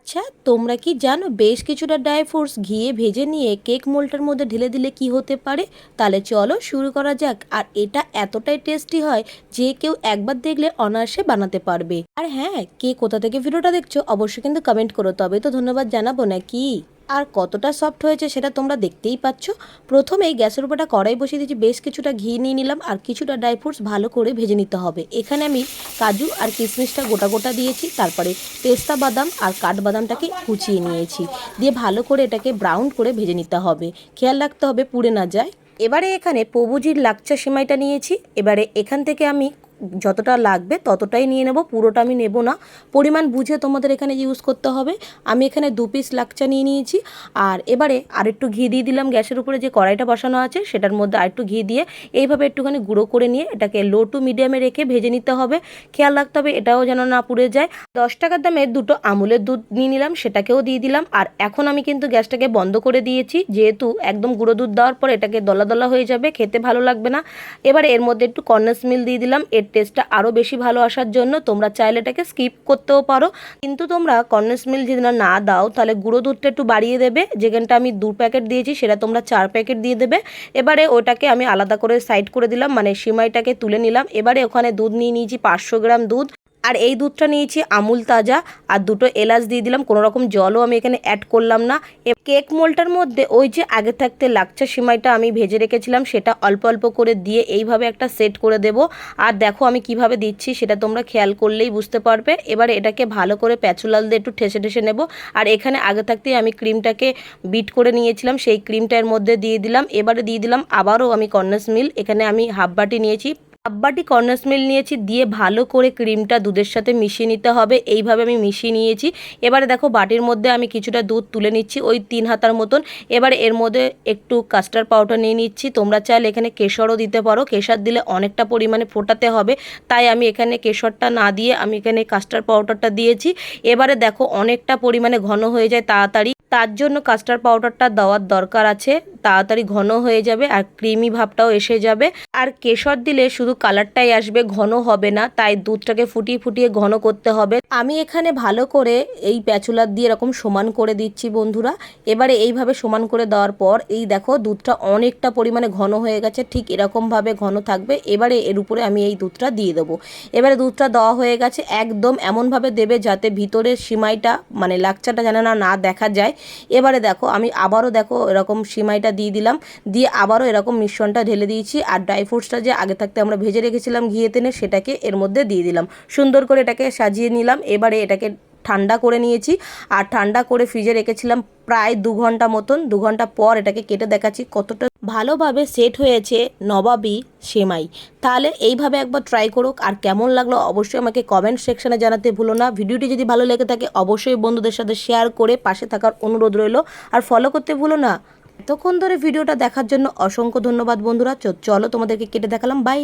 আচ্ছা, তোমরা কি জানো বেশ কিছুটা ড্রাই ফ্রুটস ঘিয়ে ভেজে নিয়ে কেক মোল্ডের মধ্যে ঢেলে দিলে কি হতে পারে? তাহলে চলো শুরু করা যাক। আর এটা এতটাই টেস্টি হয় যে কেউ একবার দেখলে অনায়াসে বানাতে পারবে। আর হ্যাঁ, কে কোথা থেকে ভিডিওটা দেখছো অবশ্যই কিন্তু কমেন্ট করো, তবে তো ধন্যবাদ জানাবো নাকি। আর কতটা সফট হয়েছে সেটা তোমরা দেখতেই পাচ্ছ। প্রথমেই গ্যাসের উপরটা কড়াই বসিয়ে দিয়েছি, বেশ কিছুটা ঘি নিয়ে নিলাম আর কিছুটা ড্রাই ফ্রুটস ভালো করে ভেজে নিতে হবে। এখানে আমি কাজু আর কিশমিশটা গোটা গোটা দিয়েছি, তারপরে পেস্তা বাদাম আর কাঠবাদামটাকে কুচিয়ে নিয়েছি, দিয়ে ভালো করে এটাকে ব্রাউন করে ভেজে নিতে হবে। খেয়াল রাখতে হবে পুড়ে না যায়। এবারে এখানে প্রভুজির লাচ্ছা সেমাইটা নিয়েছি। এবারে এখান থেকে আমি যতটা লাগবে ততটাই নিয়ে নেব, পুরোটা আমি নেব না। পরিমাণ বুঝে তোমাদের এখানে ইউজ করতে হবে। আমি এখানে 2 পিস লাচ্ছা নিয়ে নিয়েছি। আর এবারে আরেকটু ঘি দিয়ে দিলাম গ্যাসের উপরে যে কড়াইটা বসানো আছে সেটার মধ্যে আরেকটু ঘি দিয়ে এইভাবে একটুখানি গুঁড়ো করে নিয়ে এটাকে লো টু মিডিয়ামে রেখে ভেজে নিতে হবে। খেয়াল রাখতে হবে এটাও যেন না পুড়ে যায়। 10 টাকার দামে 2টো আমুলের দুধ নিয়ে নিলাম, সেটাকেও দিয়ে দিলাম। আর এখন আমি কিন্তু গ্যাসটাকে বন্ধ করে দিয়েছি, যেহেতু একদম গুঁড়ো দুধ দেওয়ার পর এটাকে দলা দলা হয়ে যাবে, খেতে ভালো লাগবে না। এবারে এর মধ্যে একটু কর্নেস মিল্ক দিয়ে দিলাম, এর টেস্টটা আরও বেশি ভালো আসার জন্য। তোমরা চাইলে এটাকে স্কিপ করতেও পারো, কিন্তু তোমরা কর্নেস মিল্ক যদি না দাও তাহলে গুঁড়ো দুধটা একটু বাড়িয়ে দেবে। যেখানটা আমি 2 প্যাকেট দিয়েছি সেটা তোমরা 4 প্যাকেট দিয়ে দেবে। এবারে ওটাকে আমি আলাদা করে সাইড করে দিলাম, মানে সিমাইটাকে তুলে নিলাম। এবারে ওখানে দুধ নিয়ে নিয়েছি 500 গ্রাম দুধ, আর এই দুধটা নিয়েছি আমুল তাজা, আর 2টো এলাচ দিয়ে দিলাম। কোনো রকম জলও আমি এখানে অ্যাড করলাম না। কেক মোল্ডটার মধ্যে ওই যে আগে থাকতে লাচ্ছা সিমাইটা আমি ভেজে রেখেছিলাম সেটা অল্প অল্প করে দিয়ে এইভাবে একটা সেট করে দেব। আর দেখো আমি কিভাবে দিচ্ছি সেটা তোমরা খেয়াল করলেই বুঝতে পারবে। এবারে এটাকে ভালো করে প্যাচুলাল দিয়ে একটু ঠেসে ঠেসে নেব। আর এখানে আগে থাকতেই আমি ক্রিমটাকে বিট করে নিয়েছিলাম, সেই ক্রিমটার মধ্যে দিয়ে দিলাম। এবারে দিয়ে দিলাম আবারও আমি কর্নেস মিল্ক, এখানে আমি হাফ বাটি নিয়েছি, হাফ বাটি কর্নেস মিল্ক নিয়েছি, দিয়ে ভালো করে ক্রিমটা দুধের সাথে মিশিয়ে নিতে হবে। এইভাবে আমি মিশিয়ে নিয়েছি। এবারে দেখো বাটির মধ্যে আমি কিছুটা দুধ তুলে নিচ্ছি, ওই 3 হাতার মতন। এবারে এর মধ্যে একটু কাস্টার্ড পাউডার নিয়ে নিচ্ছি। তোমরা চাইলে এখানে কেশরও দিতে পারো, কেশর দিলে অনেকটা পরিমাণে ফোটাতে হবে, তাই আমি এখানে কেশরটা না দিয়ে আমি এখানে কাস্টার্ড পাউডারটা দিয়েছি। এবারে দেখো অনেকটা পরিমাণে ঘন হয়ে যায় তাড়াতাড়ি, তার জন্য কাস্টার্ড পাউডারটা দেওয়ার দরকার আছে। তাড়াতাড়ি ঘন হয়ে যাবে আর ক্রিমি ভাবটাও এসে যাবে। আর কেশর দিলে শুধু কালারটাই আসবে, ঘন হবে না, তাই দুধটাকে ফুটিয়ে ফুটিয়ে ঘন করতে হবে। আমি এখানে ভালো করে এই প্যাচুলার দিয়ে এরকম সমান করে দিচ্ছি বন্ধুরা। এবারে এইভাবে সমান করে দেওয়ার পর এই দেখো দুধটা অনেকটা পরিমাণে ঘন হয়ে গেছে, ঠিক এরকমভাবে ঘন থাকবে। এবারে এর উপরে আমি এই দুধটা দিয়ে দেবো। এবারে দুধটা দেওয়া হয়ে গেছে, একদম এমনভাবে দেবে যাতে ভিতরের সিমাইটা মানে লাচ্চাটা যেন না দেখা যায়। এবারে দেখো আমি আবারও দেখো এরকম সিমাইটা দিয়ে দিলাম, দিয়ে আবারও এরকম মিশ্রণটা ঢেলে দিয়েছি। আর ড্রাই ফ্রুটসটা যে আগে থাকতে আমরা ভেজে রেখেছিলাম ঘিয়ে তেনে সেটাকে এর মধ্যে দিয়ে দিলাম, সুন্দর করে এটাকে সাজিয়ে নিলাম। এবারে এটাকে ঠান্ডা করে নিয়েছি, আর ঠান্ডা করে ফ্রিজে রেখেছিলাম প্রায় 2 ঘন্টা মতন। 2 ঘন্টা পর এটাকে কেটে দেখাচ্ছি কতটা ভালোভাবে সেট হয়েছে নবাবী সেমাই। তাহলে এইভাবে একবার ট্রাই করুক, আর কেমন লাগলো অবশ্যই আমাকে কমেন্ট সেকশনে জানাতে ভুলো না। ভিডিওটি যদি ভালো লেগে থাকে অবশ্যই বন্ধুদের সাথে শেয়ার করে পাশে থাকার অনুরোধ রইল, আর ফলো করতে ভুলো না। এতক্ষণ ধরে ভিডিওটা দেখার জন্য অসংখ্য ধন্যবাদ বন্ধুরা। চলো তোমাদেরকে কেটে দেখালাম, বাই।